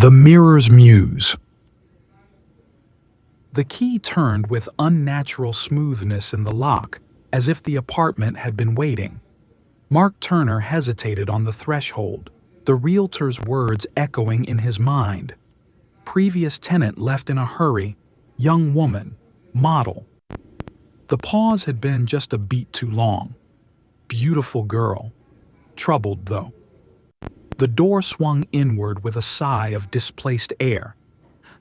The Mirror's Muse. The key turned with unnatural smoothness in the lock, as if the apartment had been waiting. Mark Turner hesitated on the threshold, the realtor's words echoing in his mind. Previous tenant left in a hurry, young woman, model. The pause had been just a beat too long. Beautiful girl. Troubled, though. The door swung inward with a sigh of displaced air.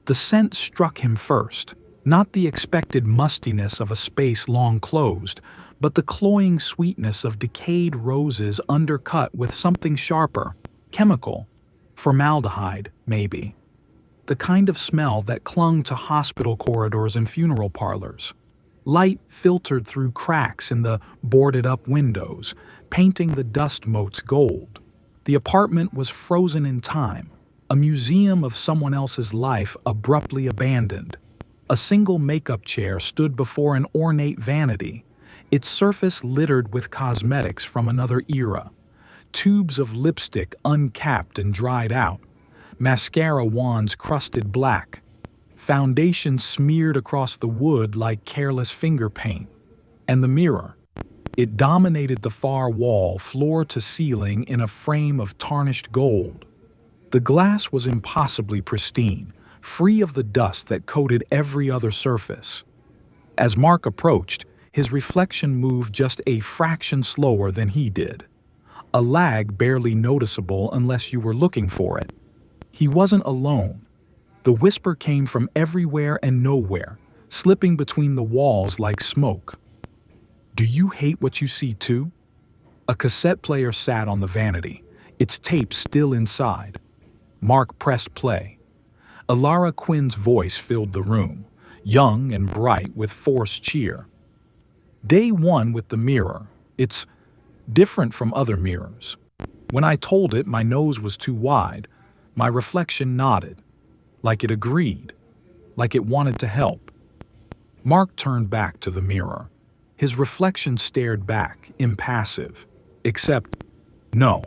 The scent struck him first, not the expected mustiness of a space long closed, but the cloying sweetness of decayed roses undercut with something sharper, chemical, formaldehyde, maybe. The kind of smell that clung to hospital corridors and funeral parlors. Light filtered through cracks in the boarded-up windows, painting the dust motes gold. The apartment was frozen in time, a museum of someone else's life abruptly abandoned. A single makeup chair stood before an ornate vanity, its surface littered with cosmetics from another era. Tubes of lipstick uncapped and dried out, mascara wands crusted black, foundation smeared across the wood like careless finger paint. And the mirror. It dominated the far wall, floor to ceiling, in a frame of tarnished gold. The glass was impossibly pristine, free of the dust that coated every other surface. As Mark approached, his reflection moved just a fraction slower than he did. A lag barely noticeable unless you were looking for it. He wasn't alone. The whisper came from everywhere and nowhere, slipping between the walls like smoke. Do you hate what you see too? A cassette player sat on the vanity, its tape still inside. Mark pressed play. Ilara Quinn's voice filled the room, young and bright with forced cheer. Day one with the mirror. It's different from other mirrors. When I told it my nose was too wide, my reflection nodded, like it agreed, like it wanted to help. Mark turned back to the mirror. His reflection stared back, impassive, except, no.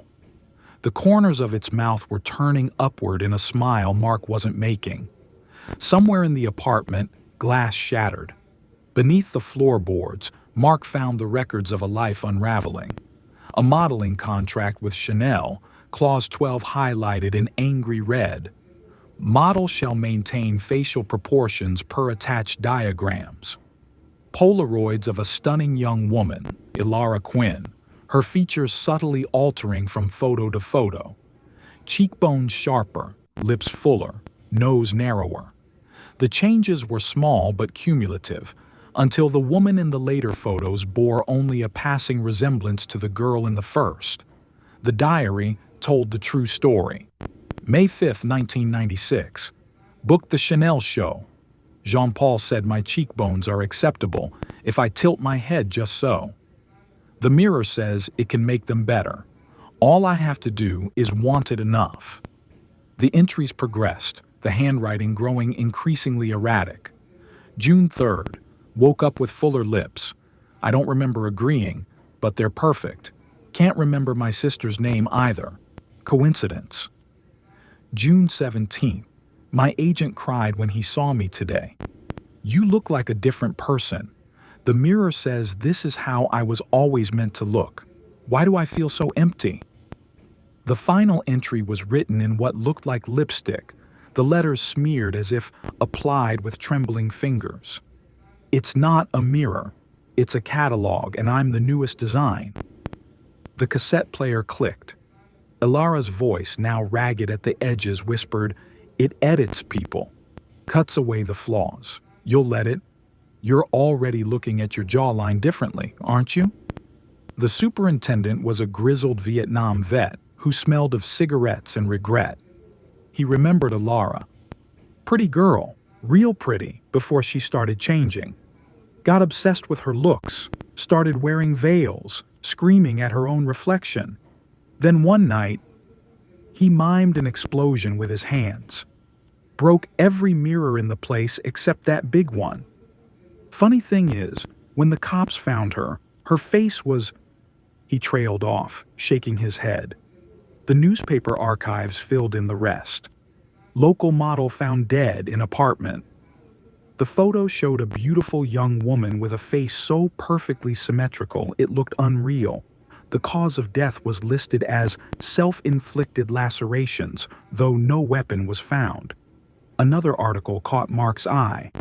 The corners of its mouth were turning upward in a smile Mark wasn't making. Somewhere in the apartment, glass shattered. Beneath the floorboards, Mark found the records of a life unraveling. A modeling contract with Chanel, Clause 12 highlighted in angry red. Model shall maintain facial proportions per attached diagrams. Polaroids of a stunning young woman, Ilara Quinn, her features subtly altering from photo to photo. Cheekbones sharper, lips fuller, nose narrower. The changes were small but cumulative, until the woman in the later photos bore only a passing resemblance to the girl in the first. The diary told the true story. May 5, 1996. Booked the Chanel show. Jean-Paul said my cheekbones are acceptable if I tilt my head just so. The mirror says it can make them better. All I have to do is want it enough. The entries progressed, the handwriting growing increasingly erratic. June 3rd. Woke up with fuller lips. I don't remember agreeing, but they're perfect. Can't remember my sister's name either. Coincidence. June 17th. My agent cried when he saw me today. You look like a different person. The mirror says this is how I was always meant to look. Why do I feel so empty? The final entry was written in what looked like lipstick, the letters smeared as if applied with trembling fingers. It's not a mirror. It's a catalog, and I'm the newest design. The cassette player clicked. Ilara's voice, now ragged at the edges, whispered, "It edits people. Cuts away the flaws. You'll let it? You're already looking at your jawline differently, aren't you?" The superintendent was a grizzled Vietnam vet who smelled of cigarettes and regret. He remembered Ilara. Pretty girl, real pretty, before she started changing. Got obsessed with her looks, started wearing veils, screaming at her own reflection. Then one night, he mimed an explosion with his hands. Broke every mirror in the place except that big one. Funny thing is, when the cops found her, her face was... He trailed off, shaking his head. The newspaper archives filled in the rest. Local model found dead in apartment. The photo showed a beautiful young woman with a face so perfectly symmetrical it looked unreal. The cause of death was listed as self-inflicted lacerations, though no weapon was found. Another article caught Mark's eye.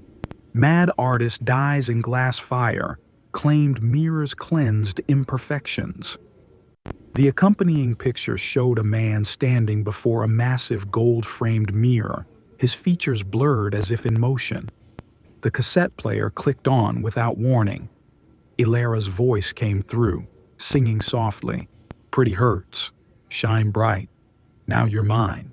Mad artist dies in glass fire, claimed mirrors cleansed imperfections. The accompanying picture showed a man standing before a massive gold-framed mirror, his features blurred as if in motion. The cassette player clicked on without warning. Ilara's voice came through, singing softly, "Pretty hurts. Shine bright. Now you're mine."